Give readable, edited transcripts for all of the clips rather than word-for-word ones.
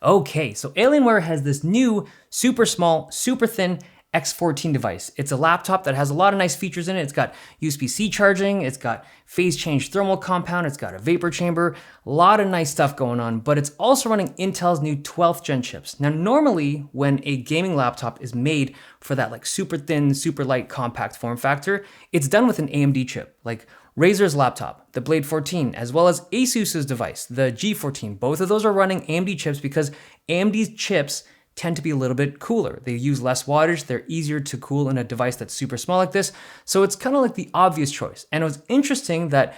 Okay, so Alienware has this new super small, super thin X14 device. It's a laptop that has a lot of nice features in it. It's got USB-C charging, it's got phase change thermal compound, it's got a vapor chamber, a lot of nice stuff going on, but it's also running Intel's new 12th gen chips. Now, normally when a gaming laptop is made for that like super thin, super light, compact form factor, it's done with an AMD chip, like Razer's laptop, the Blade 14, as well as Asus's device, the G14. Both of those are running AMD chips because AMD's chips tend to be a little bit cooler. They use less wattage, they're easier to cool in a device that's super small like this, so it's kind of like the obvious choice. And it was interesting that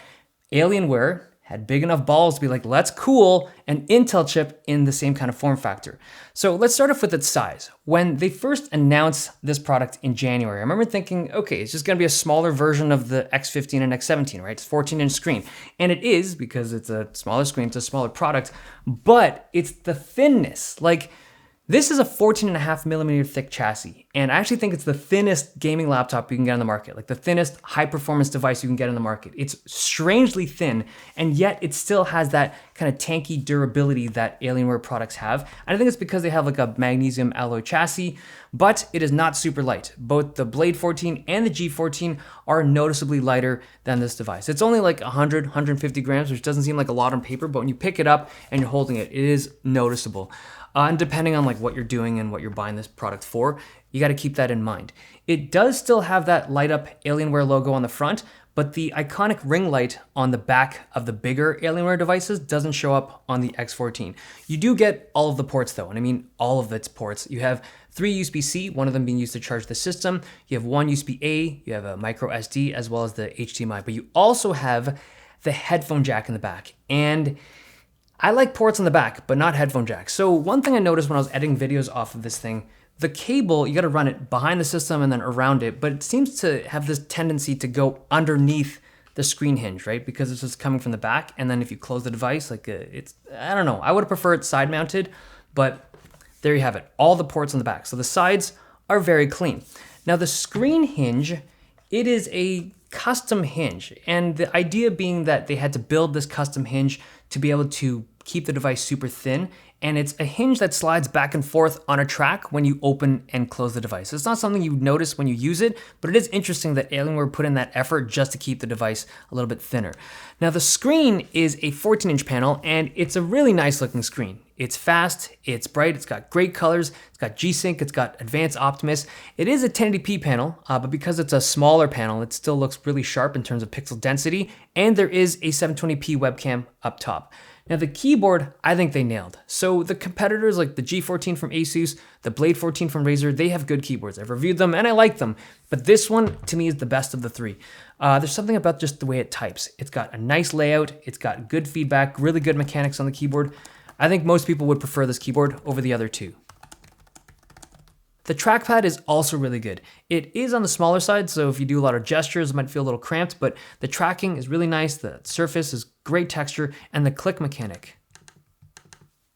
Alienware had big enough balls to be like, let's cool an Intel chip in the same kind of form factor. So let's start off with its size. When they first announced this product in January, I remember thinking, okay, it's just gonna be a smaller version of the X15 and X17, right? It's 14-inch screen. And it is, because it's a smaller screen, it's a smaller product, but it's the thinness. Like, this is a 14.5 millimeter thick chassis, and I actually think it's the thinnest gaming laptop you can get on the market, like the thinnest high performance device you can get on the market. It's strangely thin, and yet it still has that kind of tanky durability that Alienware products have. And I think it's because they have like a magnesium alloy chassis, but it is not super light. Both the Blade 14 and the G14 are noticeably lighter than this device. It's only like 100, 150 grams, which doesn't seem like a lot on paper, but when you pick it up and you're holding it, it is noticeable. And depending on like what you're doing and what you're buying this product for, you got to keep that in mind. It does still have that light up Alienware logo on the front, but the iconic ring light on the back of the bigger Alienware devices doesn't show up on the X14. You do get all of the ports though, and I mean all of its ports. You have 3 USB-C, one of them being used to charge the system. You have 1 USB-A, you have a micro SD, as well as the HDMI, but you also have the headphone jack in the back. And I like ports on the back, but not headphone jacks. So one thing I noticed when I was editing videos off of this thing, the cable, you gotta run it behind the system and then around it, but it seems to have this tendency to go underneath the screen hinge, right? Because it's just coming from the back, and then if you close the device, like I don't know, I would prefer it side mounted, but there you have it, all the ports on the back. So the sides are very clean. Now the screen hinge, it is a custom hinge, and the idea being that they had to build this custom hinge to be able to keep the device super thin, and it's a hinge that slides back and forth on a track when you open and close the device. It's not something you notice when you use it, but it is interesting that Alienware put in that effort just to keep the device a little bit thinner. Now the screen is a 14-inch panel, and it's a really nice looking screen. It's fast, it's bright, it's got great colors, it's got G-Sync, it's got Advanced Optimus. It is a 1080p panel, but because it's a smaller panel, it still looks really sharp in terms of pixel density, and there is a 720p webcam up top. Now the keyboard, I think they nailed. So the competitors like the G14 from Asus, the Blade 14 from Razer, they have good keyboards. I've reviewed them and I like them, but this one to me is the best of the 3. There's something about just the way it types. It's got a nice layout, it's got good feedback, really good mechanics on the keyboard. I think most people would prefer this keyboard over the other 2. The trackpad is also really good. It is on the smaller side, so if you do a lot of gestures, it might feel a little cramped, but the tracking is really nice, the surface is great texture, and the click mechanic,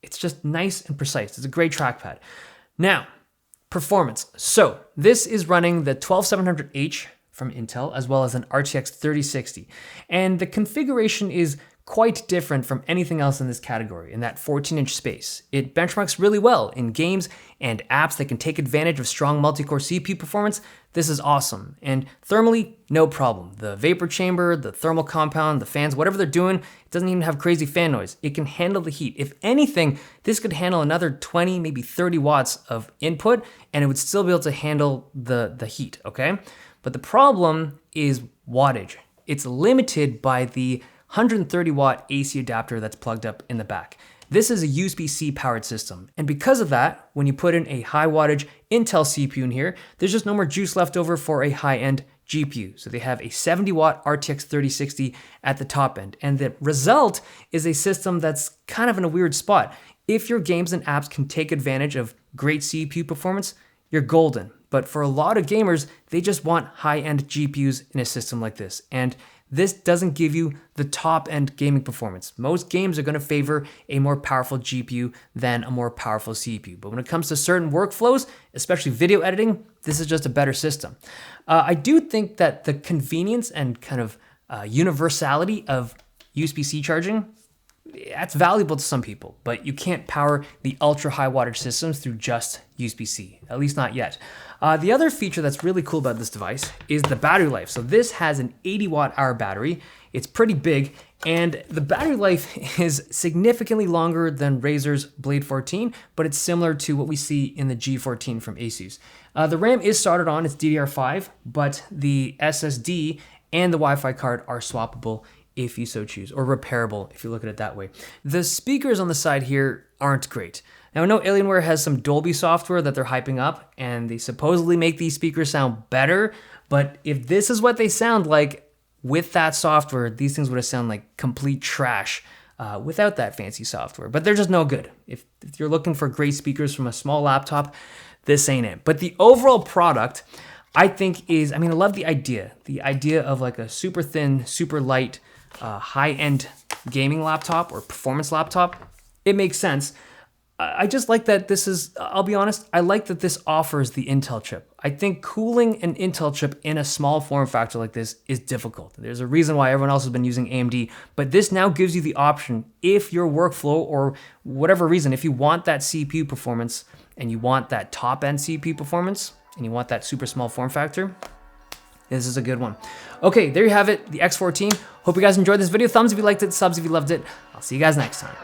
it's just nice and precise. It's a great trackpad. Now, performance. So this is running the 12700H from Intel, as well as an RTX 3060. And the configuration is quite different from anything else in this category, in that 14-inch space. It benchmarks really well in games and apps that can take advantage of strong multi-core CPU performance. This is awesome. And thermally, no problem. The vapor chamber, the thermal compound, the fans, whatever they're doing, it doesn't even have crazy fan noise. It can handle the heat. If anything, this could handle another 20, maybe 30 watts of input, and it would still be able to handle the heat, okay? But the problem is wattage. It's limited by the 130 watt AC adapter that's plugged up in the back. This is a USB-C powered system. And because of that, when you put in a high wattage Intel CPU in here, there's just no more juice left over for a high-end GPU. So they have a 70 watt RTX 3060 at the top end. And the result is a system that's kind of in a weird spot. If your games and apps can take advantage of great CPU performance, you're golden. But for a lot of gamers, they just want high-end GPUs in a system like this. And this doesn't give you the top-end gaming performance. Most games are gonna favor a more powerful GPU than a more powerful CPU. But when it comes to certain workflows, especially video editing, this is just a better system. I do think that the convenience and kind of universality of USB-C charging That's valuable to some people, but you can't power the ultra high wattage systems through just USB-C, at least not yet. The other feature that's really cool about this device is the battery life. So this has an 80 watt-hour battery. It's pretty big, and the battery life is significantly longer than Razer's Blade 14, but it's similar to what we see in the G14 from Asus. The RAM is soldered on, it's DDR5, but the SSD and the Wi-Fi card are swappable if you so choose, or repairable if you look at it that way. The speakers on the side here aren't great. Now I know Alienware has some Dolby software that they're hyping up, and they supposedly make these speakers sound better, but if this is what they sound like with that software, these things would have sounded like complete trash without that fancy software, but they're just no good. If you're looking for great speakers from a small laptop, this ain't it. But the overall product, I think I love the idea of like a super thin, super light, high-end gaming laptop or performance laptop. It makes sense. I just like that this is, I'll be honest, I like that this offers the Intel chip. I think cooling an Intel chip in a small form factor like this is difficult. There's a reason why everyone else has been using AMD, but this now gives you the option, if your workflow or whatever reason, if you want that CPU performance and you want that top-end CPU performance and you want that super small form factor, this is a good one. Okay, there you have it, the X14. Hope you guys enjoyed this video. Thumbs if you liked it, subs if you loved it. I'll see you guys next time.